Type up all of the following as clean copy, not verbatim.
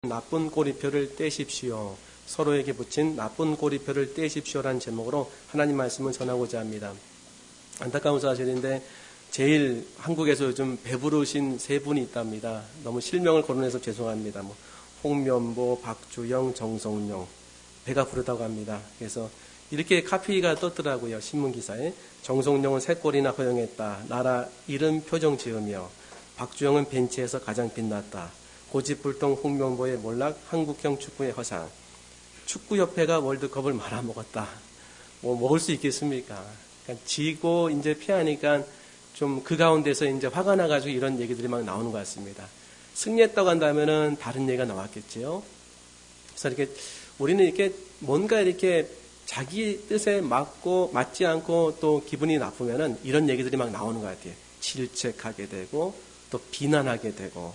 나쁜 꼬리표를 떼십시오. 서로에게 붙인 나쁜 꼬리표를 떼십시오라는 제목으로 하나님 말씀을 전하고자 합니다. 안타까운 사실인데 제일 한국에서 요즘 배부르신 세 분이 있답니다. 너무 실명을 거론해서 죄송합니다. 홍면보, 박주영, 정성용. 배가 부르다고 합니다. 그래서 이렇게 카피가 떴더라고요. 신문기사에. 정성용은 세 골이나 허용했다. 나라 이름 표정 지으며 박주영은 벤치에서 가장 빛났다. 고집불통 홍명보의 몰락, 한국형 축구의 허상. 축구협회가 월드컵을 말아먹었다. 먹을 수 있겠습니까? 그러니까 지고 이제 피하니까 좀 그 가운데서 이제 화가 나가지고 이런 얘기들이 막 나오는 것 같습니다. 승리했다고 한다면은 다른 얘기가 나왔겠지요. 그래서 이렇게 우리는 이렇게 뭔가 이렇게 자기 뜻에 맞지 않고 또 기분이 나쁘면은 이런 얘기들이 막 나오는 것 같아요. 질책하게 되고 또 비난하게 되고.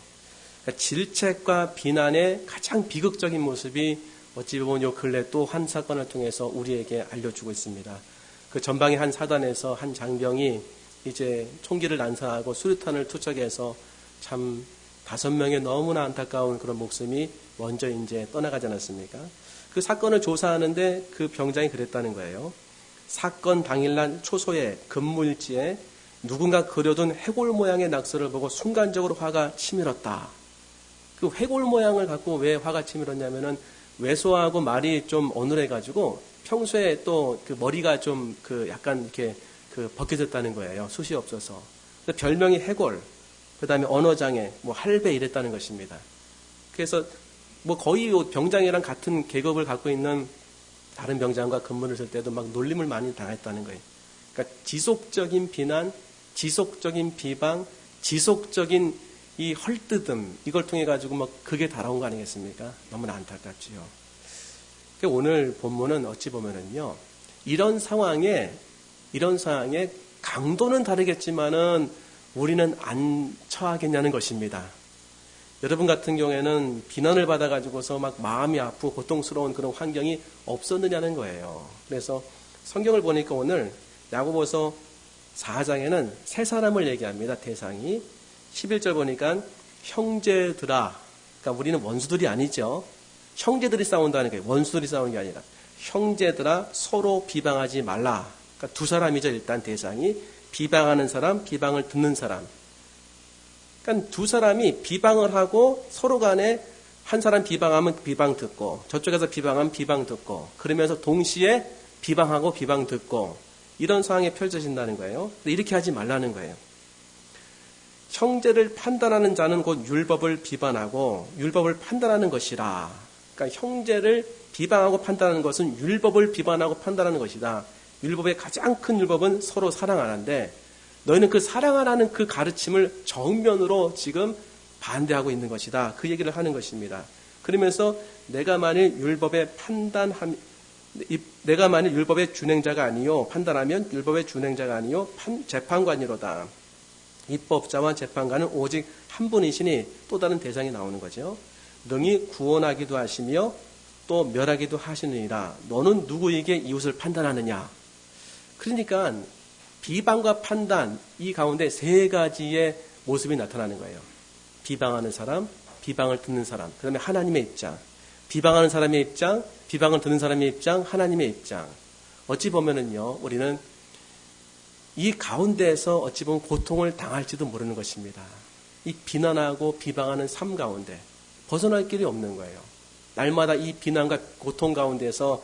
그러니까 질책과 비난의 가장 비극적인 모습이 어찌 보면 요 근래 또 한 사건을 통해서 우리에게 알려주고 있습니다. 그 전방의 한 사단에서 한 장병이 이제 총기를 난사하고 수류탄을 투척해서 참 5명의 너무나 안타까운 그런 목숨이 먼저 이제 떠나가지 않았습니까? 그 사건을 조사하는데 그 병장이 그랬다는 거예요. 사건 당일날 초소에 금물지에 누군가 그려둔 해골 모양의 낙서를 보고 순간적으로 화가 치밀었다. 그 해골 모양을 갖고 왜 화가 치밀었냐면은 왜소하고 말이 좀 어눌해가지고 평소에 또 그 머리가 좀 그 약간 이렇게 그 벗겨졌다는 거예요. 숱이 없어서. 별명이 해골, 그 다음에 언어장애, 할배 이랬다는 것입니다. 그래서 거의 병장이랑 같은 계급을 갖고 있는 다른 병장과 근무를 했을 때도 막 놀림을 많이 당했다는 거예요. 그러니까 지속적인 비난, 지속적인 비방, 지속적인 이 헐뜯음, 이걸 통해 가지고 그게 달아온 거 아니겠습니까? 너무나 안타깝지요. 오늘 본문은 어찌 보면은요, 이런 상황에 강도는 다르겠지만은 우리는 안 처하겠냐는 것입니다. 여러분 같은 경우에는 비난을 받아가지고서 막 마음이 아프고 고통스러운 그런 환경이 없었느냐는 거예요. 그래서 성경을 보니까 오늘 야고보서 4장에는 세 사람을 얘기합니다. 대상이. 11절 보니까 형제들아, 그러니까 우리는 원수들이 아니죠. 형제들이 싸운다는 거예요. 원수들이 싸우는 게 아니라. 형제들아 서로 비방하지 말라. 그러니까 두 사람이죠. 일단 대상이. 비방하는 사람, 비방을 듣는 사람. 그러니까 두 사람이 비방을 하고 서로 간에 한 사람 비방하면 비방 듣고 저쪽에서 비방하면 비방 듣고 그러면서 동시에 비방하고 비방 듣고 이런 상황이 펼쳐진다는 거예요. 근데 이렇게 하지 말라는 거예요. 형제를 판단하는 자는 곧 율법을 비판하고 율법을 판단하는 것이라. 그러니까 형제를 비방하고 판단하는 것은 율법을 비판하고 판단하는 것이다. 율법의 가장 큰 율법은 서로 사랑하는데 너희는 그 사랑하라는 그 가르침을 정면으로 지금 반대하고 있는 것이다. 그 얘기를 하는 것입니다. 그러면서 내가 만일 율법의 준행자가 아니요 판단하면 율법의 준행자가 아니요 재판관이로다. 입법자와 재판관은 오직 한 분이시니 또 다른 대상이 나오는 거죠. 능히 구원하기도 하시며 또 멸하기도 하시느니라. 너는 누구에게 이웃을 판단하느냐. 그러니까 비방과 판단, 이 가운데 세 가지의 모습이 나타나는 거예요. 비방하는 사람, 비방을 듣는 사람, 그 다음에 하나님의 입장. 비방하는 사람의 입장, 비방을 듣는 사람의 입장, 하나님의 입장. 어찌 보면은요, 우리는 이 가운데에서 어찌 보면 고통을 당할지도 모르는 것입니다. 이 비난하고 비방하는 삶 가운데 벗어날 길이 없는 거예요. 날마다 이 비난과 고통 가운데서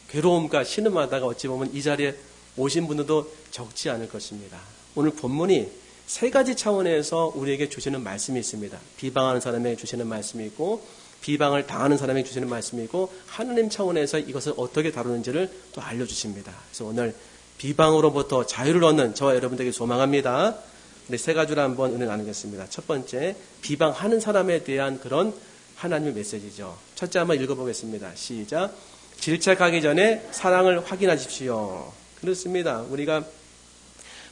괴로움과 신음하다가 어찌 보면 이 자리에 오신 분들도 적지 않을 것입니다. 오늘 본문이 세 가지 차원에서 우리에게 주시는 말씀이 있습니다. 비방하는 사람에게 주시는 말씀이 있고 비방을 당하는 사람에게 주시는 말씀이 있고 하나님 차원에서 이것을 어떻게 다루는지를 또 알려주십니다. 그래서 오늘 비방으로부터 자유를 얻는 저와 여러분들에게 소망합니다. 우리 세 가지로 한번 은혜 나누겠습니다. 첫 번째, 비방하는 사람에 대한 그런 하나님의 메시지죠. 첫째 한번 읽어보겠습니다. 시작. 질책하기 전에 사랑을 확인하십시오. 그렇습니다. 우리가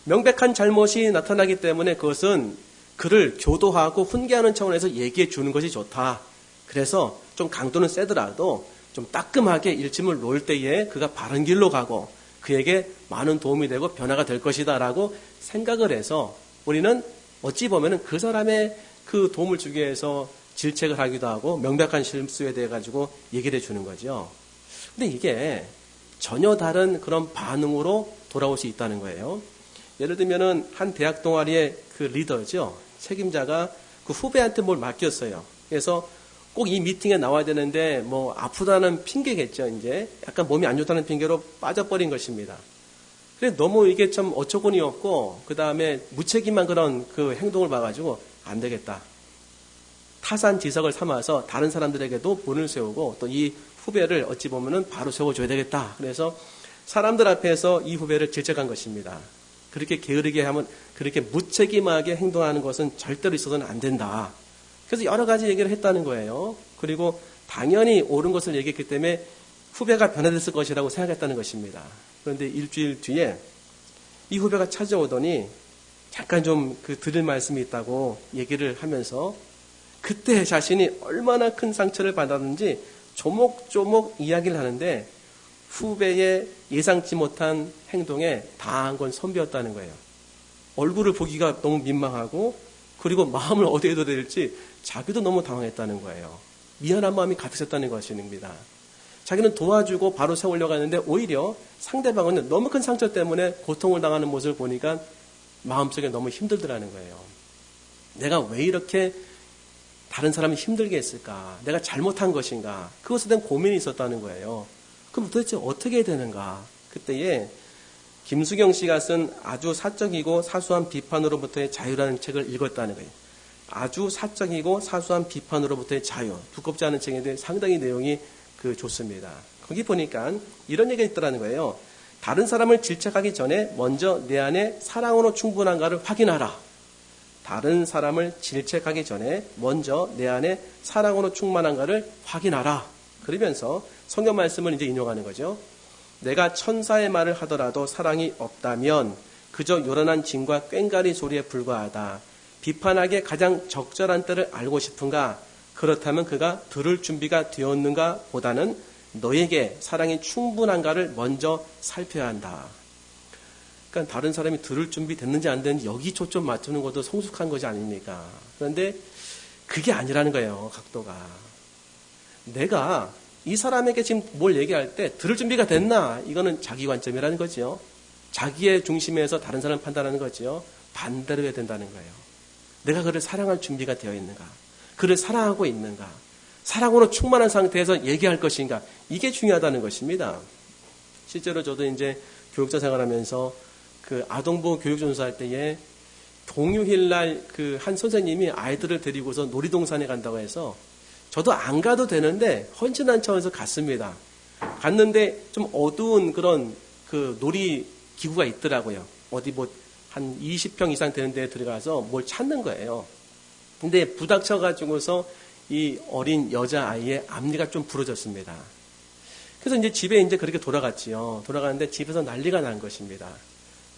명백한 잘못이 나타나기 때문에 그것은 그를 교도하고 훈계하는 차원에서 얘기해 주는 것이 좋다. 그래서 좀 강도는 세더라도 좀 따끔하게 일침을 놓을 때에 그가 바른 길로 가고 그에게 많은 도움이 되고 변화가 될 것이다 라고 생각을 해서 우리는 어찌 보면 그 사람의 그 도움을 주기 위해서 질책을 하기도 하고 명백한 실수에 대해 가지고 얘기를 해주는 거죠. 근데 이게 전혀 다른 그런 반응으로 돌아올 수 있다는 거예요. 예를 들면은 한 대학 동아리의 그 리더죠. 책임자가 그 후배한테 뭘 맡겼어요. 그래서 꼭 이 미팅에 나와야 되는데 뭐 아프다는 핑계겠죠. 이제 약간 몸이 안 좋다는 핑계로 빠져버린 것입니다. 그래 너무 이게 참 어처구니 없고 그 다음에 무책임한 그런 그 행동을 봐가지고 안 되겠다. 타산지석을 삼아서 다른 사람들에게도 본을 세우고 또 이 후배를 어찌 보면은 바로 세워줘야 되겠다. 그래서 사람들 앞에서 이 후배를 질책한 것입니다. 그렇게 게으르게 하면 그렇게 무책임하게 행동하는 것은 절대로 있어서는 안 된다. 그래서 여러 가지 얘기를 했다는 거예요. 그리고 당연히 옳은 것을 얘기했기 때문에 후배가 변화됐을 것이라고 생각했다는 것입니다. 그런데 일주일 뒤에 이 후배가 찾아오더니 잠깐 좀 그 드릴 말씀이 있다고 얘기를 하면서 그때 자신이 얼마나 큰 상처를 받았는지 조목조목 이야기를 하는데 후배의 예상치 못한 행동에 당한 건 선비였다는 거예요. 얼굴을 보기가 너무 민망하고 그리고 마음을 어디에 둬야 될지 자기도 너무 당황했다는 거예요. 미안한 마음이 가득했다는 것입니다. 자기는 도와주고 바로 세우려고 하는데 오히려 상대방은 너무 큰 상처 때문에 고통을 당하는 모습을 보니까 마음속에 너무 힘들더라는 거예요. 내가 왜 이렇게 다른 사람이 힘들게 했을까? 내가 잘못한 것인가? 그것에 대한 고민이 있었다는 거예요. 그럼 도대체 어떻게 해야 되는가? 그때에 김수경 씨가 쓴 아주 사적이고 사소한 비판으로부터의 자유라는 책을 읽었다는 거예요. 아주 사적이고 사소한 비판으로부터의 자유. 두껍지 않은 책인데 상당히 내용이 좋습니다. 거기 보니까 이런 얘기가 있더라는 거예요. 다른 사람을 질책하기 전에 먼저 내 안에 사랑으로 충분한가를 확인하라. 다른 사람을 질책하기 전에 먼저 내 안에 사랑으로 충만한가를 확인하라. 그러면서 성경 말씀을 이제 인용하는 거죠. 내가 천사의 말을 하더라도 사랑이 없다면 그저 요란한 징과 꽹가리 소리에 불과하다. 비판하기에 가장 적절한 때를 알고 싶은가? 그렇다면 그가 들을 준비가 되었는가 보다는 너에게 사랑이 충분한가를 먼저 살펴야 한다. 그러니까 다른 사람이 들을 준비 됐는지 안 됐는지 여기 초점 맞추는 것도 성숙한 것이 아닙니까? 그런데 그게 아니라는 거예요. 각도가. 내가 이 사람에게 지금 뭘 얘기할 때 들을 준비가 됐나? 이거는 자기 관점이라는 거죠. 자기의 중심에서 다른 사람을 판단하는 거죠. 반대로 해야 된다는 거예요. 내가 그를 사랑할 준비가 되어 있는가? 그를 사랑하고 있는가? 사랑으로 충만한 상태에서 얘기할 것인가? 이게 중요하다는 것입니다. 실제로 저도 이제 교육자 생활하면서 아동보호 교육전수할 때에 공휴일 날 한 선생님이 아이들을 데리고서 놀이동산에 간다고 해서 저도 안 가도 되는데 헌신한 차원에서 갔습니다. 갔는데 좀 어두운 그런 놀이기구가 있더라고요. 어디 한 20평 이상 되는 데에 들어가서 뭘 찾는 거예요. 근데 부닥쳐가지고서 이 어린 여자아이의 앞니가 좀 부러졌습니다. 그래서 이제 집에 이제 그렇게 돌아갔지요. 돌아가는데 집에서 난리가 난 것입니다.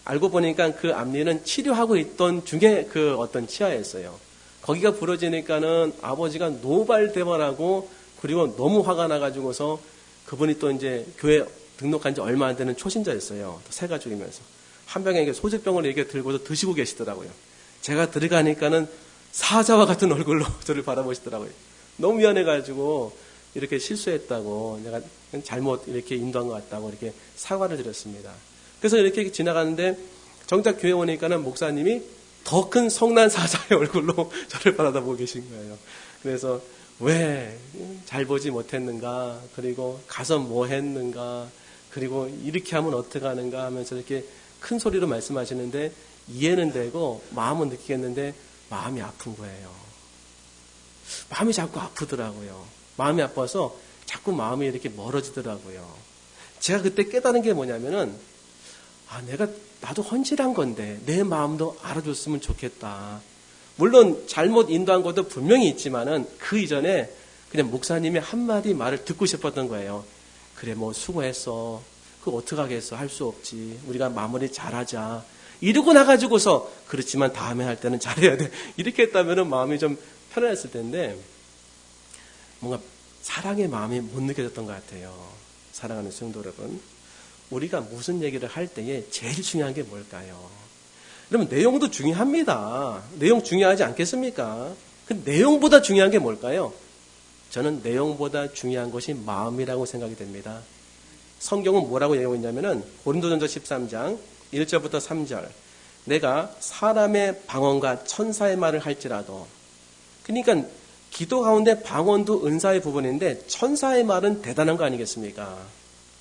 알고 보니까 그 앞니는 치료하고 있던 중에 어떤 치아였어요. 거기가 부러지니까는 아버지가 노발대발하고 그리고 너무 화가 나가지고서 그분이 또 이제 교회 등록한 지 얼마 안 되는 초신자였어요. 새 가족이면서. 한 병에 소주병을 이렇게 들고서 드시고 계시더라고요. 제가 들어가니까는 사자와 같은 얼굴로 저를 바라보시더라고요. 너무 미안해가지고 이렇게 실수했다고 내가 잘못 이렇게 인도한 것 같다고 이렇게 사과를 드렸습니다. 그래서 이렇게 지나가는데 정작 교회 오니까는 목사님이 더 큰 성난 사자의 얼굴로 저를 바라보고 계신 거예요. 그래서 왜 잘 보지 못했는가, 그리고 가서 뭐 했는가, 그리고 이렇게 하면 어떻게 하는가 하면서 이렇게 큰 소리로 말씀하시는데 이해는 되고 마음은 느끼겠는데 마음이 아픈 거예요. 마음이 자꾸 아프더라고요. 마음이 아파서 자꾸 마음이 이렇게 멀어지더라고요. 제가 그때 깨달은 게 뭐냐면은 나도 헌신한 건데 내 마음도 알아줬으면 좋겠다. 물론 잘못 인도한 것도 분명히 있지만은 그 이전에 그냥 목사님의 한마디 말을 듣고 싶었던 거예요. 그래 수고했어. 그거 어떡하겠어. 할 수 없지. 우리가 마무리 잘하자. 이러고 나가지고서 그렇지만 다음에 할 때는 잘해야 돼. 이렇게 했다면 마음이 좀 편안했을 텐데 뭔가 사랑의 마음이 못 느껴졌던 것 같아요. 사랑하는 성도 여러분. 우리가 무슨 얘기를 할 때에 제일 중요한 게 뭘까요? 여러분 내용도 중요합니다. 내용 중요하지 않겠습니까? 그 내용보다 중요한 게 뭘까요? 저는 내용보다 중요한 것이 마음이라고 생각이 됩니다. 성경은 뭐라고 얘기하고 있냐면은 고린도전서 13장 1절부터 3절. 내가 사람의 방언과 천사의 말을 할지라도, 그러니까 기도 가운데 방언도 은사의 부분인데 천사의 말은 대단한 거 아니겠습니까?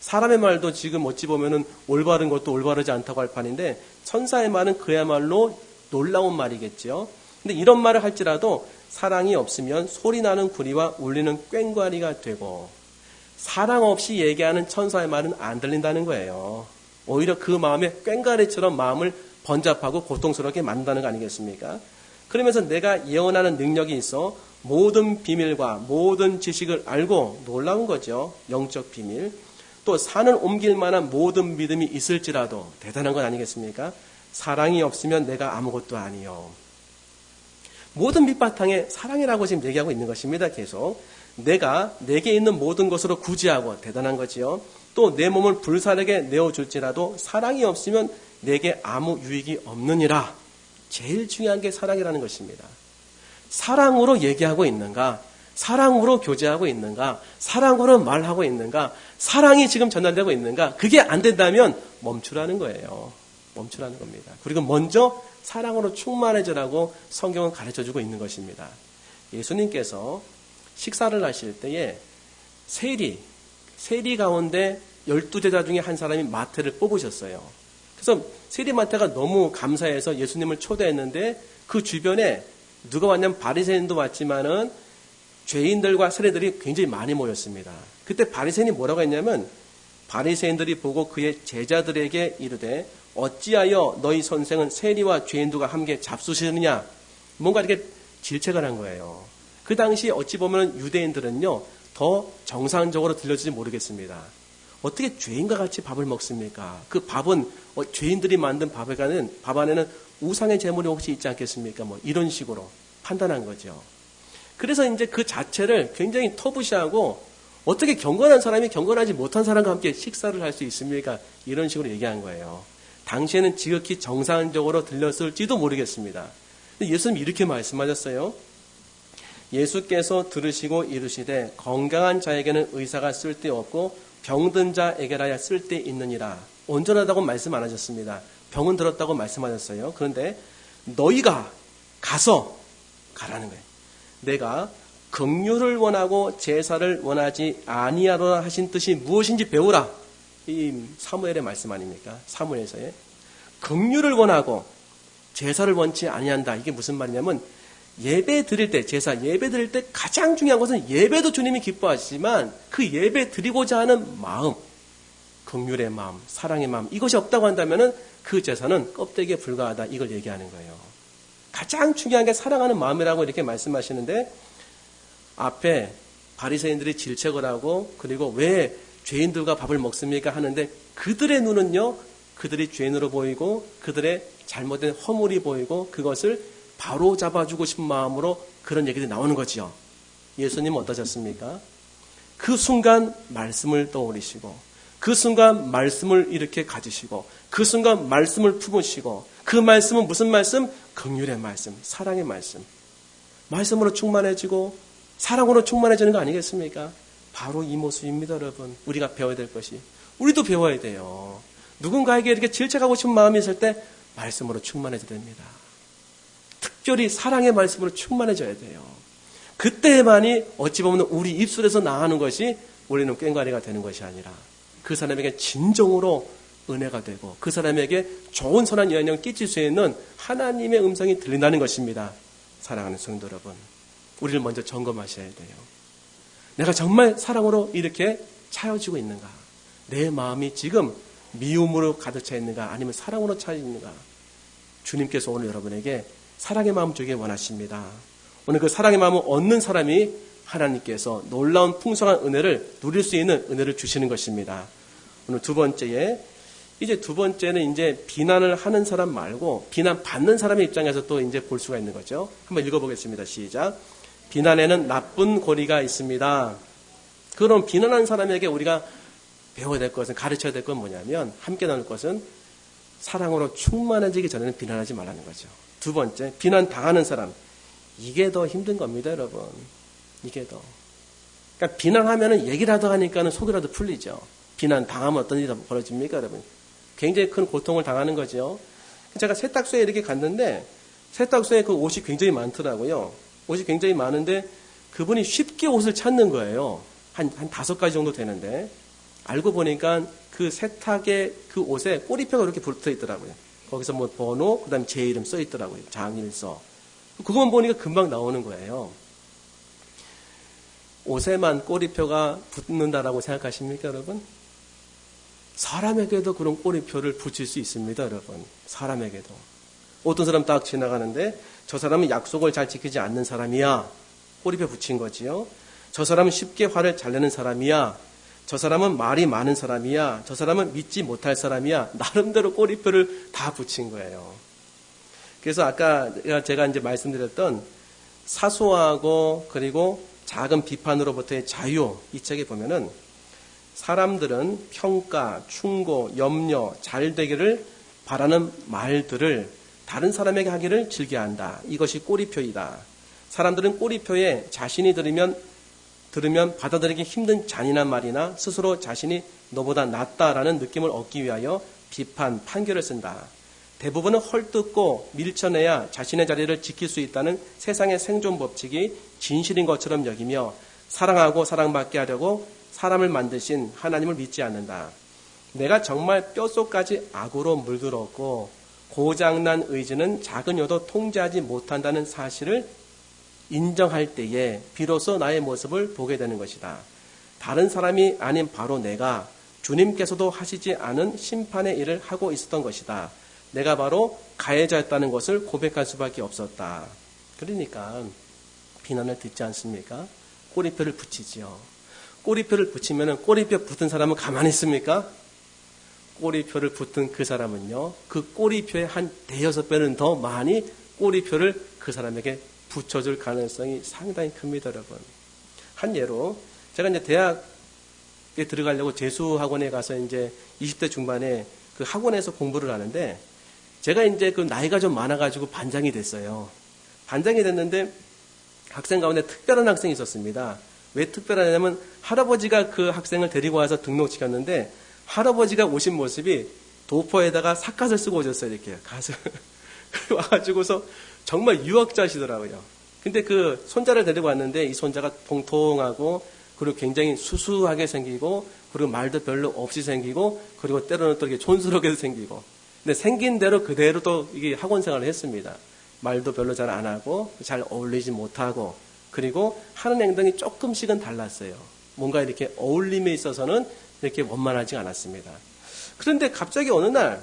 사람의 말도 지금 어찌 보면은 올바른 것도 올바르지 않다고 할 판인데 천사의 말은 그야말로 놀라운 말이겠죠. 근데 이런 말을 할지라도 사랑이 없으면 소리나는 구리와 울리는 꽹과리가 되고, 사랑 없이 얘기하는 천사의 말은 안 들린다는 거예요. 오히려 그 마음에 꽹과리처럼 마음을 번잡하고 고통스럽게 만든다는 거 아니겠습니까? 그러면서 내가 예언하는 능력이 있어 모든 비밀과 모든 지식을 알고, 놀라운 거죠. 영적 비밀. 또 산을 옮길 만한 모든 믿음이 있을지라도, 대단한 건 아니겠습니까? 사랑이 없으면 내가 아무것도 아니요. 모든 밑바탕에 사랑이라고 지금 얘기하고 있는 것입니다. 계속. 내가 내게 있는 모든 것으로 구제하고, 대단한 거지요. 또 내 몸을 불사르게 내어줄지라도 사랑이 없으면 내게 아무 유익이 없느니라. 제일 중요한 게 사랑이라는 것입니다. 사랑으로 얘기하고 있는가? 사랑으로 교제하고 있는가? 사랑으로 말하고 있는가? 사랑이 지금 전달되고 있는가? 그게 안 된다면 멈추라는 거예요. 멈추라는 겁니다. 그리고 먼저 사랑으로 충만해지라고 성경은 가르쳐주고 있는 것입니다. 예수님께서 식사를 하실 때에 세리 가운데 12제자 중에 한 사람이 마태를 뽑으셨어요. 그래서 세리 마태가 너무 감사해서 예수님을 초대했는데 그 주변에 누가 왔냐면 바리새인도 왔지만은 죄인들과 세리들이 굉장히 많이 모였습니다. 그때 바리새인이 뭐라고 했냐면, 바리새인들이 보고 그의 제자들에게 이르되 어찌하여 너희 선생은 세리와 죄인들과 함께 잡수시느냐, 뭔가 이렇게 질책을 한 거예요. 그 당시 어찌 보면 유대인들은요 더 정상적으로 들려질지 모르겠습니다. 어떻게 죄인과 같이 밥을 먹습니까? 그 밥은 죄인들이 만든 밥 안에는 우상의 제물이 혹시 있지 않겠습니까? 뭐 이런 식으로 판단한 거죠. 그래서 이제 그 자체를 굉장히 터부시하고, 어떻게 경건한 사람이 경건하지 못한 사람과 함께 식사를 할 수 있습니까? 이런 식으로 얘기한 거예요. 당시에는 지극히 정상적으로 들렸을지도 모르겠습니다. 근데 예수님이 이렇게 말씀하셨어요. 예수께서 들으시고 이르시되 건강한 자에게는 의사가 쓸데없고 병든 자에게라야 쓸데있느니라. 온전하다고 말씀 안 하셨습니다. 병은 들었다고 말씀하셨어요. 그런데 너희가 가라는 거예요. 내가 긍휼을 원하고 제사를 원하지 아니하노라 하신 뜻이 무엇인지 배우라. 이 사무엘의 말씀 아닙니까? 사무엘서의 긍휼을 원하고 제사를 원치 아니한다. 이게 무슨 말이냐면, 예배 드릴 때, 제사 예배 드릴 때 가장 중요한 것은, 예배도 주님이 기뻐하시지만 그 예배 드리고자 하는 마음, 긍휼의 마음, 사랑의 마음, 이것이 없다고 한다면은 그 제사는 껍데기에 불과하다. 이걸 얘기하는 거예요. 가장 중요한 게 사랑하는 마음이라고 이렇게 말씀하시는데, 앞에 바리새인들이 질책을 하고, 그리고 왜 죄인들과 밥을 먹습니까 하는데, 그들의 눈은요 그들이 죄인으로 보이고 그들의 잘못된 허물이 보이고 그것을 바로 잡아주고 싶은 마음으로 그런 얘기들이 나오는 거지요. 예수님은 어떠셨습니까? 그 순간 말씀을 떠올리시고, 그 순간 말씀을 이렇게 가지시고, 그 순간 말씀을 품으시고, 그 말씀은 무슨 말씀? 긍휼의 말씀, 사랑의 말씀. 말씀으로 충만해지고 사랑으로 충만해지는 거 아니겠습니까? 바로 이 모습입니다, 여러분. 우리가 배워야 될 것이. 우리도 배워야 돼요. 누군가에게 이렇게 질책하고 싶은 마음이 있을 때 말씀으로 충만해져야 됩니다. 특별히 사랑의 말씀으로 충만해져야 돼요. 그때만이 어찌 보면 우리 입술에서 나가는 것이 우리는 꽹과리가 되는 것이 아니라 그 사람에게 진정으로 은혜가 되고 그 사람에게 좋은 선한 영향을 끼칠 수 있는 하나님의 음성이 들린다는 것입니다. 사랑하는 성도 여러분, 우리를 먼저 점검하셔야 돼요. 내가 정말 사랑으로 이렇게 차여지고 있는가? 내 마음이 지금 미움으로 가득 차 있는가? 아니면 사랑으로 차 있는가? 주님께서 오늘 여러분에게 사랑의 마음 주길 원하십니다. 오늘 그 사랑의 마음을 얻는 사람이 하나님께서 놀라운 풍성한 은혜를 누릴 수 있는 은혜를 주시는 것입니다. 오늘 두 번째는 이제 비난을 하는 사람 말고 비난 받는 사람의 입장에서 또 이제 볼 수가 있는 거죠. 한번 읽어보겠습니다. 시작. 비난에는 나쁜 고리가 있습니다. 그럼 비난하는 사람에게 우리가 배워야 될 것은, 가르쳐야 될 건 뭐냐면, 함께 나눌 것은 사랑으로 충만해지기 전에는 비난하지 말라는 거죠. 두 번째, 비난 당하는 사람. 이게 더 힘든 겁니다, 여러분. 이게 더. 그러니까 비난하면은 얘기라도 하니까는 속이라도 풀리죠. 비난 당하면 어떤 일이 벌어집니까, 여러분? 굉장히 큰 고통을 당하는 거죠. 제가 세탁소에 이렇게 갔는데 세탁소에 그 옷이 굉장히 많더라고요. 옷이 굉장히 많은데 그분이 쉽게 옷을 찾는 거예요. 한 5가지 정도 되는데 알고 보니까 그 세탁의 그 옷에 꼬리표가 이렇게 붙어 있더라고요. 거기서 뭐 번호, 그 다음에 제 이름 써 있더라고요. 장일서. 그것만 보니까 금방 나오는 거예요. 옷에만 꼬리표가 붙는다라고 생각하십니까, 여러분? 사람에게도 그런 꼬리표를 붙일 수 있습니다, 여러분. 사람에게도. 어떤 사람 딱 지나가는데 저 사람은 약속을 잘 지키지 않는 사람이야. 꼬리표 붙인 거지요. 저 사람은 쉽게 화를 잘 내는 사람이야. 저 사람은 말이 많은 사람이야. 저 사람은 믿지 못할 사람이야. 나름대로 꼬리표를 다 붙인 거예요. 그래서 아까 제가 이제 말씀드렸던 사소하고 그리고 작은 비판으로부터의 자유, 이 책에 보면은 사람들은 평가, 충고, 염려, 잘 되기를 바라는 말들을 다른 사람에게 하기를 즐겨한다. 이것이 꼬리표이다. 사람들은 꼬리표에 자신이 들으면 받아들이기 힘든 잔인한 말이나 스스로 자신이 너보다 낫다라는 느낌을 얻기 위하여 비판, 판결을 쓴다. 대부분은 헐뜯고 밀쳐내야 자신의 자리를 지킬 수 있다는 세상의 생존 법칙이 진실인 것처럼 여기며 사랑하고 사랑받게 하려고 사람을 만드신 하나님을 믿지 않는다. 내가 정말 뼛속까지 악으로 물들었고 고장난 의지는 작은 여도 통제하지 못한다는 사실을 인정할 때에 비로소 나의 모습을 보게 되는 것이다. 다른 사람이 아닌 바로 내가 주님께서도 하시지 않은 심판의 일을 하고 있었던 것이다. 내가 바로 가해자였다는 것을 고백할 수밖에 없었다. 그러니까 비난을 듣지 않습니까? 꼬리표를 붙이지요. 꼬리표를 붙이면 꼬리표 붙은 사람은 가만히 있습니까? 꼬리표를 붙은 그 사람은요, 그 꼬리표의 한 5-6배는 더 많이 꼬리표를 그 사람에게 붙여줄 가능성이 상당히 큽니다, 여러분. 한 예로, 제가 이제 대학에 들어가려고 재수학원에 가서 이제 20대 중반에 그 학원에서 공부를 하는데, 제가 이제 그 나이가 좀 많아가지고 반장이 됐어요. 반장이 됐는데, 학생 가운데 특별한 학생이 있었습니다. 왜 특별하냐면, 할아버지가 그 학생을 데리고 와서 등록시켰는데, 할아버지가 오신 모습이 도포에다가 삿갓을 쓰고 오셨어요, 이렇게. 가서. 와가지고서 정말 유학자시더라고요. 근데 그 손자를 데리고 왔는데 이 손자가 통통하고 그리고 굉장히 수수하게 생기고 그리고 말도 별로 없이 생기고 그리고 때로는 또 이렇게 촌스럽게 생기고 근데 생긴 대로 그대로 또 이게 학원 생활을 했습니다. 말도 별로 잘 안 하고 잘 어울리지 못하고 그리고 하는 행동이 조금씩은 달랐어요. 뭔가 이렇게 어울림에 있어서는 이렇게 원만하지 않았습니다. 그런데 갑자기 어느 날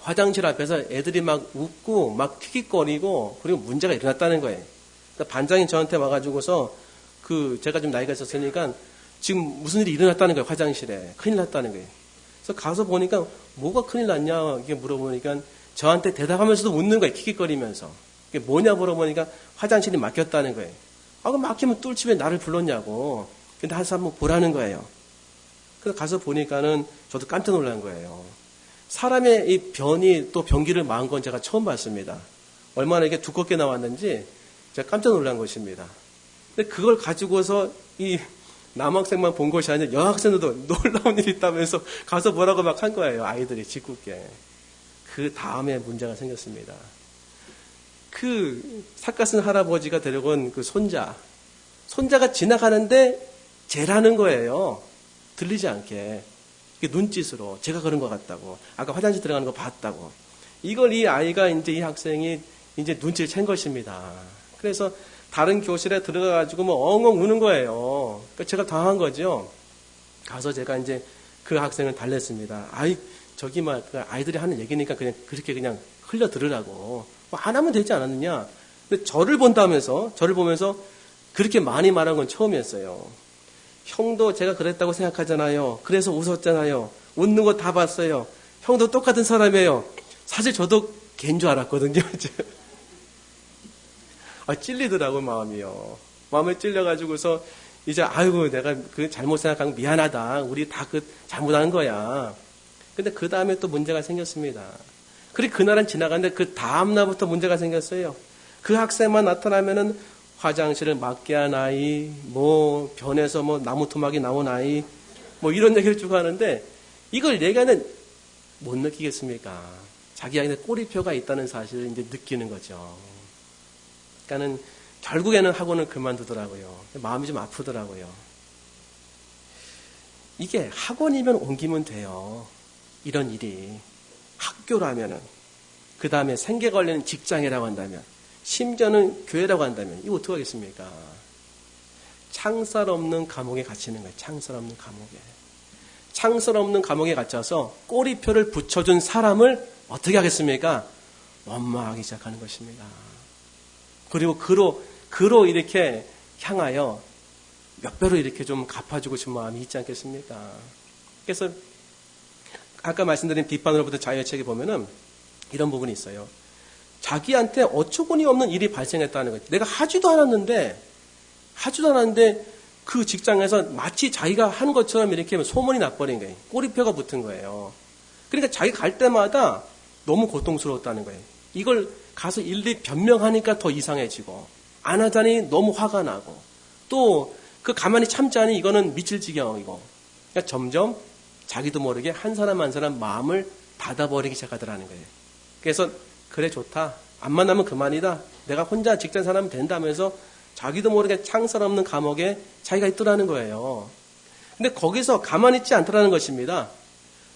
화장실 앞에서 애들이 막 웃고 막 킥킥거리고 그리고 문제가 일어났다는 거예요. 그러니까 반장이 저한테 와가지고서 제가 좀 나이가 있었으니까 지금 무슨 일이 일어났다는 거예요. 화장실에. 큰일 났다는 거예요. 그래서 가서 보니까 뭐가 큰일 났냐 이게 물어보니까 저한테 대답하면서도 웃는 거예요. 킥킥거리면서. 이게 뭐냐 물어보니까 화장실이 막혔다는 거예요. 아, 그럼 막히면 뚫지 왜 나를 불렀냐고. 근데 한 사람 보라는 거예요. 그래서 가서 보니까는 저도 깜짝 놀란 거예요. 사람의 이 변이 또 변기를 막은 건 제가 처음 봤습니다. 얼마나 이게 두껍게 나왔는지 제가 깜짝 놀란 것입니다. 근데 그걸 가지고서 이 남학생만 본 것이 아니라 여학생들도 놀라운 일이 있다면서 가서 뭐라고 막 한 거예요. 아이들이 짓궂게. 그 다음에 문제가 생겼습니다. 그 삿갓은 할아버지가 데려온 그 손자가 지나가는데 재라는 거예요. 들리지 않게. 눈짓으로 제가 그런 것 같다고. 아까 화장실 들어가는 거 봤다고. 이걸 이 아이가 이제 이 학생이 이제 눈치를 챈 것입니다. 그래서 다른 교실에 들어가가지고 뭐 엉엉 우는 거예요. 그러니까 제가 당한 거죠. 가서 제가 이제 그 학생을 달랬습니다. 저기 아이들이 하는 얘기니까 그냥 그렇게 그냥 흘려 들으라고. 뭐 안 하면 되지 않았느냐. 근데 저를 보면서 그렇게 많이 말한 건 처음이었어요. 형도 제가 그랬다고 생각하잖아요. 그래서 웃었잖아요. 웃는 거 다 봤어요. 형도 똑같은 사람이에요. 사실 저도 걔인 줄 알았거든요. 찔리더라고요, 마음이요. 마음에 찔려가지고서 이제 아이고 내가 그 잘못 생각한 거 미안하다. 우리 다 잘못한 거야. 근데 그 다음에 또 문제가 생겼습니다. 그리고 그날은 지나갔는데 그 다음 날부터 문제가 생겼어요. 그 학생만 나타나면은 화장실을 막게 한 아이, 뭐 변에서 뭐 나무 토막이 나온 아이, 뭐 이런 얘기를 쭉 하는데 이걸 얘기하는 못 느끼겠습니까? 자기 안에 꼬리표가 있다는 사실을 이제 느끼는 거죠. 그러니까는 결국에는 학원을 그만두더라고요. 마음이 좀 아프더라고요. 이게 학원이면 옮기면 돼요. 이런 일이. 학교라면은. 그 다음에 생계 관련 직장이라고 한다면. 심지어는 교회라고 한다면. 이거 어떻게 하겠습니까? 창살 없는 감옥에 갇히는 거예요. 창살 없는 감옥에. 창살 없는 감옥에 갇혀서 꼬리표를 붙여준 사람을 어떻게 하겠습니까? 원망하기 시작하는 것입니다. 그리고 그로 이렇게 향하여 몇 배로 이렇게 좀 갚아주고 싶은 마음이 있지 않겠습니까? 그래서 아까 말씀드린 비판으로부터 자유의 책에 보면은 이런 부분이 있어요. 자기한테 어처구니 없는 일이 발생했다는 거예요. 내가 하지도 않았는데 그 직장에서 마치 자기가 한 것처럼 이렇게 소문이 나버린 거예요. 꼬리표가 붙은 거예요. 그러니까 자기 갈 때마다 너무 고통스러웠다는 거예요. 이걸 가서 일일이 변명하니까 더 이상해지고 안 하자니 너무 화가 나고 또 그 가만히 참자니 이거는 미칠 지경이고 그러니까 점점 자기도 모르게 한 사람 한 사람 마음을 닫아버리기 시작하더라는 거예요. 그래서 그래 좋다. 안 만나면 그만이다. 내가 혼자 직장 사람 된다면서 자기도 모르게 창살 없는 감옥에 자기가 있더라는 거예요. 근데 거기서 가만히 있지 않더라는 것입니다.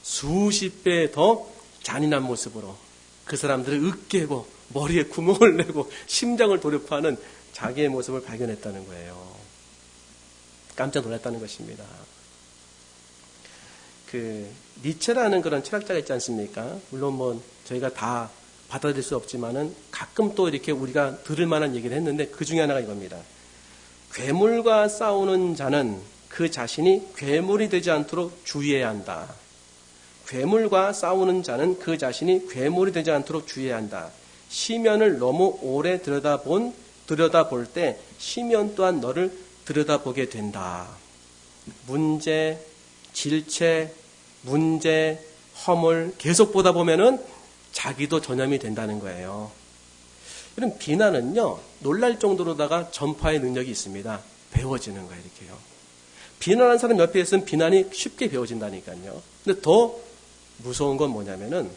수십 배 더 잔인한 모습으로 그 사람들을 으깨고 머리에 구멍을 내고 심장을 도륙하는 자기의 모습을 발견했다는 거예요. 깜짝 놀랐다는 것입니다. 니체라는 그런 철학자가 있지 않습니까? 물론 뭐 저희가 다 받아들일 수 없지만은 가끔 또 이렇게 우리가 들을 만한 얘기를 했는데 그 중에 하나가 이겁니다. 괴물과 싸우는 자는 그 자신이 괴물이 되지 않도록 주의해야 한다. 괴물과 싸우는 자는 그 자신이 괴물이 되지 않도록 주의해야 한다. 시면을 너무 오래 들여다볼 때 시면 또한 너를 들여다보게 된다. 문제, 질체, 문제, 허물 계속 보다 보면은 자기도 전염이 된다는 거예요. 이런 비난은요, 놀랄 정도로다가 전파의 능력이 있습니다. 배워지는 거예요, 이렇게요. 비난하는 사람 옆에 있으면 비난이 쉽게 배워진다니까요. 근데 더 무서운 건 뭐냐면은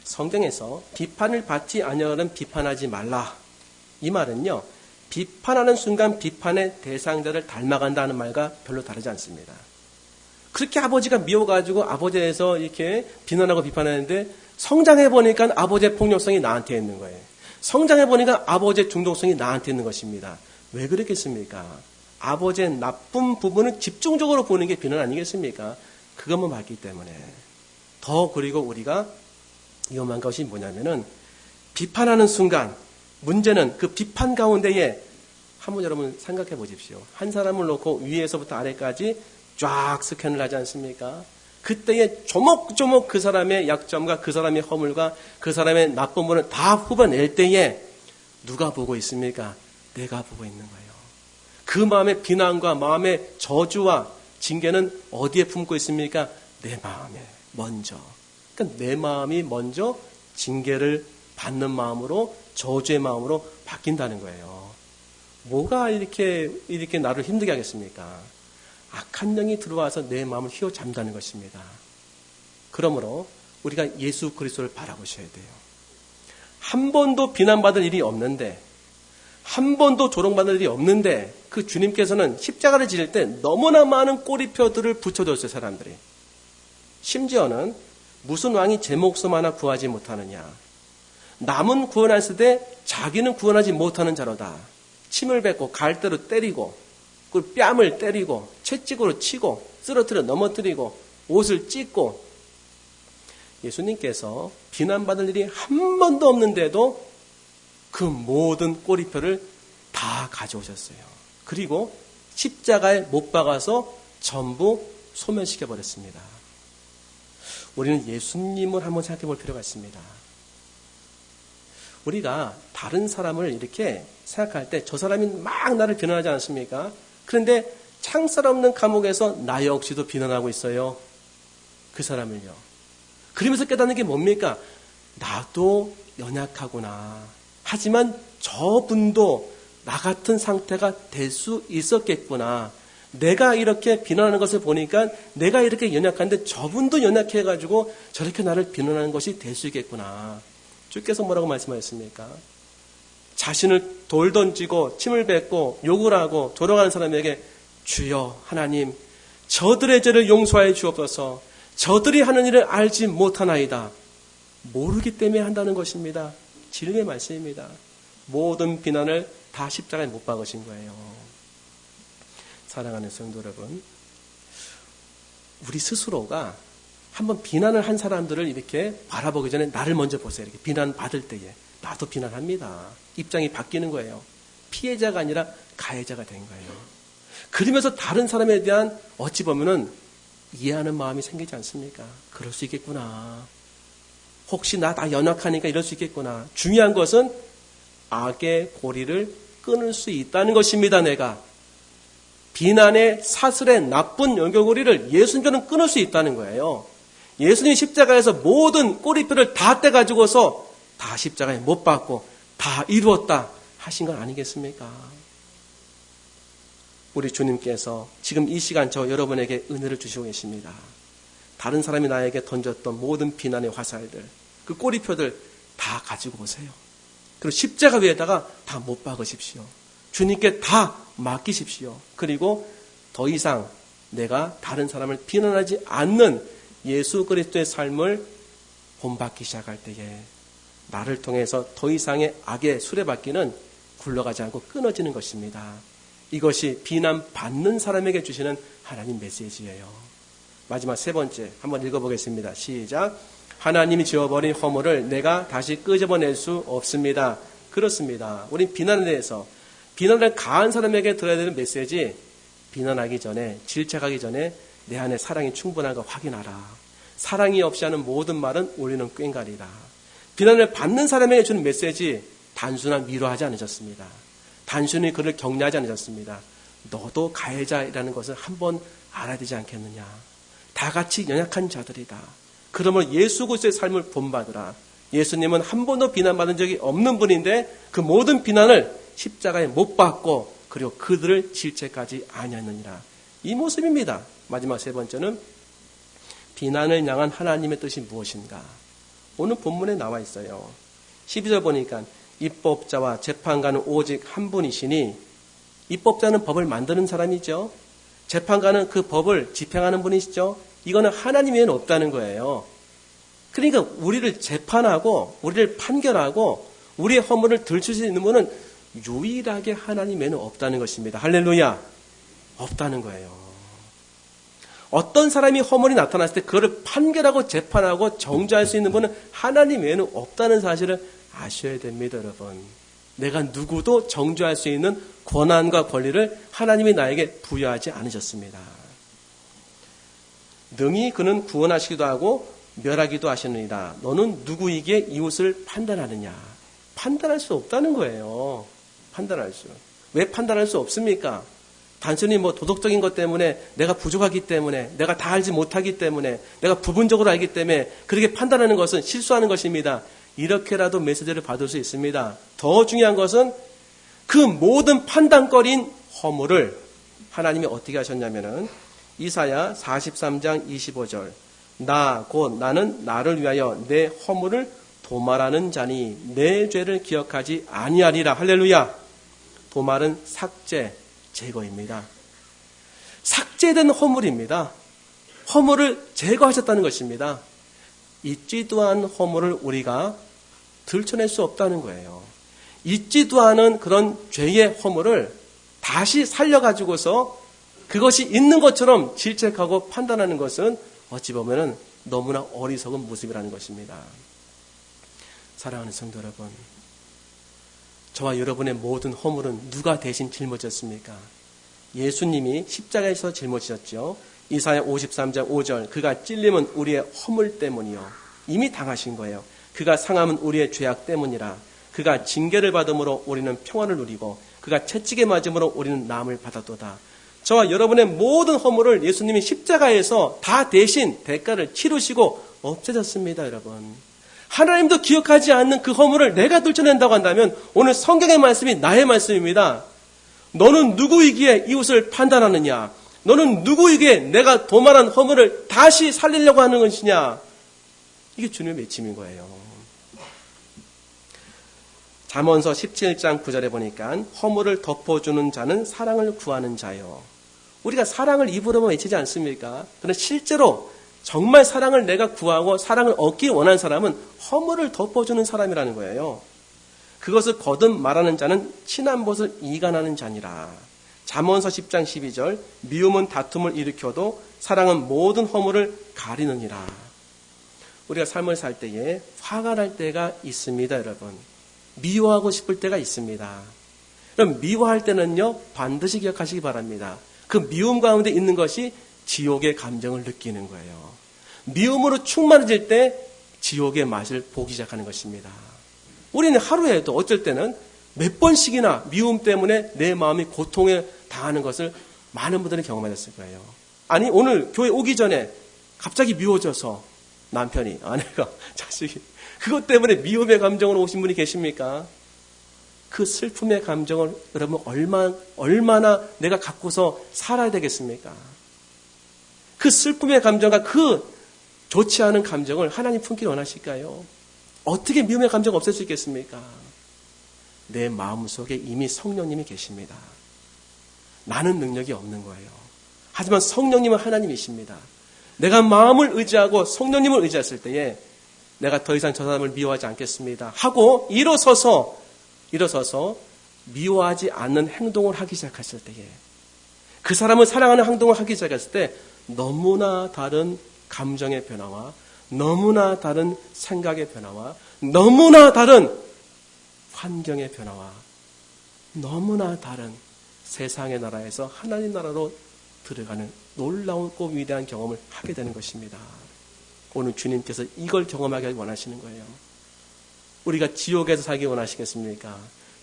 성경에서 비판을 받지 아니하는 비판하지 말라. 이 말은요, 비판하는 순간 비판의 대상자를 닮아간다는 말과 별로 다르지 않습니다. 그렇게 아버지가 미워가지고 아버지에 대해서 이렇게 비난하고 비판하는데 성장해보니까 아버지의 폭력성이 나한테 있는 거예요. 성장해보니까 아버지의 중독성이 나한테 있는 것입니다. 왜 그랬겠습니까? 아버지의 나쁜 부분을 집중적으로 보는 게 비난 아니겠습니까? 그것만 봤기 때문에. 더 그리고 우리가 위험한 것이 뭐냐면은 비판하는 순간 문제는 그 비판 가운데에 한번 여러분 생각해 보십시오. 한 사람을 놓고 위에서부터 아래까지 쫙 스캔을 하지 않습니까? 그때에 조목조목 그 사람의 약점과 그 사람의 허물과 그 사람의 나쁜 부분을 다 흡어낼 때에 누가 보고 있습니까? 내가 보고 있는 거예요. 그 마음의 비난과 마음의 저주와 징계는 어디에 품고 있습니까? 내 마음에 먼저. 그러니까 내 마음이 먼저 징계를 받는 마음으로 저주의 마음으로 바뀐다는 거예요. 뭐가 이렇게 나를 힘들게 하겠습니까? 악한 영이 들어와서 내 마음을 휘어잡는다는 것입니다. 그러므로 우리가 예수 그리스도를 바라보셔야 돼요. 한 번도 비난받을 일이 없는데, 한 번도 조롱받을 일이 없는데 그 주님께서는 십자가를 지를 때 너무나 많은 꼬리표들을 붙여줬어요, 사람들이. 심지어는 무슨 왕이 제 목숨 하나 구하지 못하느냐. 남은 구원하시되 자기는 구원하지 못하는 자로다. 침을 뱉고 갈대로 때리고 그 뺨을 때리고 채찍으로 치고 쓰러뜨려 넘어뜨리고 옷을 찢고 예수님께서 비난받을 일이 한 번도 없는데도 그 모든 꼬리표를 다 가져오셨어요. 그리고 십자가에 못 박아서 전부 소멸시켜버렸습니다. 우리는 예수님을 한번 생각해 볼 필요가 있습니다. 우리가 다른 사람을 이렇게 생각할 때 저 사람이 막 나를 비난하지 않습니까? 그런데 창살 없는 감옥에서 나 역시도 비난하고 있어요. 그 사람을요. 그러면서 깨닫는 게 뭡니까? 나도 연약하구나. 하지만 저분도 나 같은 상태가 될 수 있었겠구나. 내가 이렇게 비난하는 것을 보니까 내가 이렇게 연약한데 저분도 연약해가지고 저렇게 나를 비난하는 것이 될 수 있겠구나. 주께서 뭐라고 말씀하셨습니까? 자신을 돌 던지고 침을 뱉고 욕을 하고 돌아가는 사람에게 주여 하나님 저들의 죄를 용서하여 주옵소서. 저들이 하는 일을 알지 못하나이다. 모르기 때문에 한다는 것입니다. 진리의 말씀입니다. 모든 비난을 다 십자가에 못 박으신 거예요. 사랑하는 성도 여러분, 우리 스스로가 한번 비난을 한 사람들을 이렇게 바라보기 전에 나를 먼저 보세요. 이렇게 비난받을 때에 나도 비난합니다. 입장이 바뀌는 거예요. 피해자가 아니라 가해자가 된 거예요. 그러면서 다른 사람에 대한 어찌 보면은 이해하는 마음이 생기지 않습니까? 그럴 수 있겠구나. 혹시 나 연약하니까 이럴 수 있겠구나. 중요한 것은 악의 고리를 끊을 수 있다는 것입니다. 내가 비난의 사슬의 나쁜 연결고리를 예수님처럼 끊을 수 있다는 거예요. 예수님이 십자가에서 모든 꼬리표를 다 떼가지고서 다 십자가에 못 박고 다 이루었다 하신 건 아니겠습니까? 우리 주님께서 지금 이 시간 저 여러분에게 은혜를 주시고 계십니다. 다른 사람이 나에게 던졌던 모든 비난의 화살들, 그 꼬리표들 다 가지고 오세요. 그리고 십자가 위에다가 다 못 박으십시오. 주님께 다 맡기십시오. 그리고 더 이상 내가 다른 사람을 비난하지 않는 예수 그리스도의 삶을 본받기 시작할 때에 나를 통해서 더 이상의 악의 수레바퀴는 굴러가지 않고 끊어지는 것입니다. 이것이 비난받는 사람에게 주시는 하나님 메시지예요. 마지막 세 번째 한번 읽어보겠습니다. 시작. 하나님이 지워버린 허물을 내가 다시 끄집어낼 수 없습니다. 그렇습니다. 우리 비난에 대해서 비난을 가한 사람에게 들어야 되는 메시지, 비난하기 전에, 질책하기 전에 내 안에 사랑이 충분한가 확인하라. 사랑이 없이 하는 모든 말은 울리는 꽹과리라. 비난을 받는 사람에게 주는 메시지, 단순한 위로하지 않으셨습니다. 단순히 그를 격려하지 않으셨습니다. 너도 가해자라는 것을 한번 알아야 되지 않겠느냐. 다 같이 연약한 자들이다. 그러므로 예수 그리스도의 삶을 본받으라. 예수님은 한 번도 비난받은 적이 없는 분인데 그 모든 비난을 십자가에 못 박고 그리고 그들을 질책하지 아니하느니라. 이 모습입니다. 마지막 세 번째는 비난을 향한 하나님의 뜻이 무엇인가. 오늘 본문에 나와 있어요. 12절 보니까 입법자와 재판관은 오직 한 분이시니, 입법자는 법을 만드는 사람이죠. 재판관은 그 법을 집행하는 분이시죠. 이거는 하나님 외에는 없다는 거예요. 그러니까 우리를 재판하고 우리를 판결하고 우리의 허물을 들출 수 있는 분은 유일하게 하나님 외에는 없다는 것입니다. 할렐루야. 없다는 거예요. 어떤 사람이 허물이 나타났을 때 그거를 판결하고 재판하고 정죄할 수 있는 분은 하나님 외에는 없다는 사실을 아셔야 됩니다, 여러분. 내가 누구도 정죄할 수 있는 권한과 권리를 하나님이 나에게 부여하지 않으셨습니다. 능히 그는 구원하시기도 하고 멸하기도 하시느니라. 너는 누구에게 이웃을 판단하느냐. 판단할 수 없다는 거예요. 판단할 수. 왜 판단할 수 없습니까? 단순히 도덕적인 것 때문에, 내가 부족하기 때문에, 내가 다 알지 못하기 때문에, 내가 부분적으로 알기 때문에 그렇게 판단하는 것은 실수하는 것입니다. 이렇게라도 메시지를 받을 수 있습니다. 더 중요한 것은 그 모든 판단거리인 허물을 하나님이 어떻게 하셨냐면은 이사야 43장 25절. 나 곧 나는 나를 위하여 내 허물을 도말하는 자니 내 죄를 기억하지 아니하리라. 할렐루야. 도말은 삭제, 제거입니다. 삭제된 허물입니다. 허물을 제거하셨다는 것입니다. 잊지도 않은 허물을 우리가 들춰낼 수 없다는 거예요. 잊지도 않은 그런 죄의 허물을 다시 살려가지고서 그것이 있는 것처럼 질책하고 판단하는 것은 어찌 보면 너무나 어리석은 모습이라는 것입니다. 사랑하는 성도 여러분, 저와 여러분의 모든 허물은 누가 대신 짊어졌습니까? 예수님이 십자가에서 짊어지셨죠. 이사야 53장 5절. 그가 찔림은 우리의 허물 때문이요. 이미 당하신 거예요. 그가 상함은 우리의 죄악 때문이라. 그가 징계를 받음으로 우리는 평안을 누리고 그가 채찍에 맞음으로 우리는 나음을 받았도다. 저와 여러분의 모든 허물을 예수님이 십자가에서 다 대신 대가를 치르시고 없애졌습니다, 여러분. 하나님도 기억하지 않는 그 허물을 내가 들춰낸다고 한다면 오늘 성경의 말씀이 나의 말씀입니다. 너는 누구이기에 이웃을 판단하느냐? 너는 누구이기에 내가 도말한 허물을 다시 살리려고 하는 것이냐? 이게 주님의 외침인 거예요. 잠언서 17장 9절에 보니까 허물을 덮어주는 자는 사랑을 구하는 자요. 우리가 사랑을 입으로만 외치지 않습니까? 그런데 실제로 정말 사랑을 내가 구하고 사랑을 얻기 원하는 사람은 허물을 덮어주는 사람이라는 거예요. 그것을 거듭 말하는 자는 친한 벗을 이간하는 자니라. 잠언서 10장 12절 미움은 다툼을 일으켜도 사랑은 모든 허물을 가리느니라. 우리가 삶을 살 때에 화가 날 때가 있습니다, 여러분. 미워하고 싶을 때가 있습니다. 그럼 미워할 때는요, 반드시 기억하시기 바랍니다. 그 미움 가운데 있는 것이 지옥의 감정을 느끼는 거예요. 미움으로 충만해질 때 지옥의 맛을 보기 시작하는 것입니다. 우리는 하루에도 어쩔 때는 몇 번씩이나 미움 때문에 내 마음이 고통에 당하는 것을 많은 분들이 경험하셨을 거예요. 아니, 오늘 교회 오기 전에 갑자기 미워져서 남편이, 아내가, 자식이 그것 때문에 미움의 감정으로 오신 분이 계십니까? 그 슬픔의 감정을 여러분 얼마나 내가 갖고서 살아야 되겠습니까? 그 슬픔의 감정과 그 좋지 않은 감정을 하나님 품기 원하실까요? 어떻게 미움의 감정을 없앨 수 있겠습니까? 내 마음속에 이미 성령님이 계십니다. 나는 능력이 없는 거예요. 하지만 성령님은 하나님이십니다. 내가 마음을 의지하고 성령님을 의지했을 때에 내가 더 이상 저 사람을 미워하지 않겠습니다 하고 일어서서 미워하지 않는 행동을 하기 시작했을 때에 그 사람을 사랑하는 행동을 하기 시작했을 때 너무나 다른 감정의 변화와 너무나 다른 생각의 변화와 너무나 다른 환경의 변화와 너무나 다른 세상의 나라에서 하나님 나라로 들어가는 놀라운 위대한 경험을 하게 되는 것입니다. 오늘 주님께서 이걸 경험하기 원하시는 거예요. 우리가 지옥에서 살기 원하시겠습니까?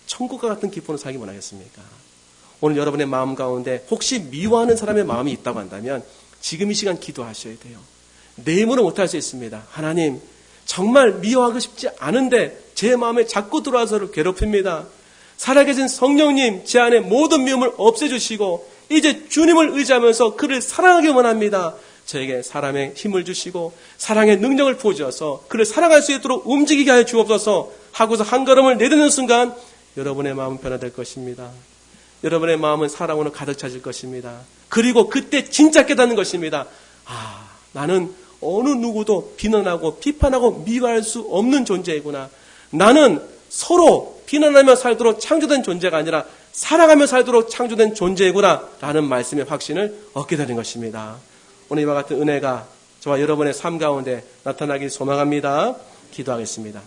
천국과 같은 기쁨으로 살기 원하겠습니까? 오늘 여러분의 마음 가운데 혹시 미워하는 사람의 마음이 있다고 한다면 지금 이 시간 기도하셔야 돼요. 내 힘으로 못할 수 있습니다. 하나님, 정말 미워하고 싶지 않은데 제 마음에 자꾸 들어와서 저를 괴롭힙니다. 살아계신 성령님, 제 안에 모든 미움을 없애주시고 이제 주님을 의지하면서 그를 사랑하기 원합니다. 저에게 사랑의 힘을 주시고 사랑의 능력을 부어주셔서 그를 사랑할 수 있도록 움직이게 하여 주옵소서 하고서 한 걸음을 내딛는 순간 여러분의 마음은 변화될 것입니다. 여러분의 마음은 사랑으로 가득 차질 것입니다. 그리고 그때 진짜 깨닫는 것입니다. 나는 어느 누구도 비난하고 비판하고 미워할 수 없는 존재이구나. 나는 서로 비난하며 살도록 창조된 존재가 아니라 사랑하며 살도록 창조된 존재이구나 라는 말씀의 확신을 얻게 되는 것입니다. 오늘 이와 같은 은혜가 저와 여러분의 삶 가운데 나타나길 소망합니다. 기도하겠습니다.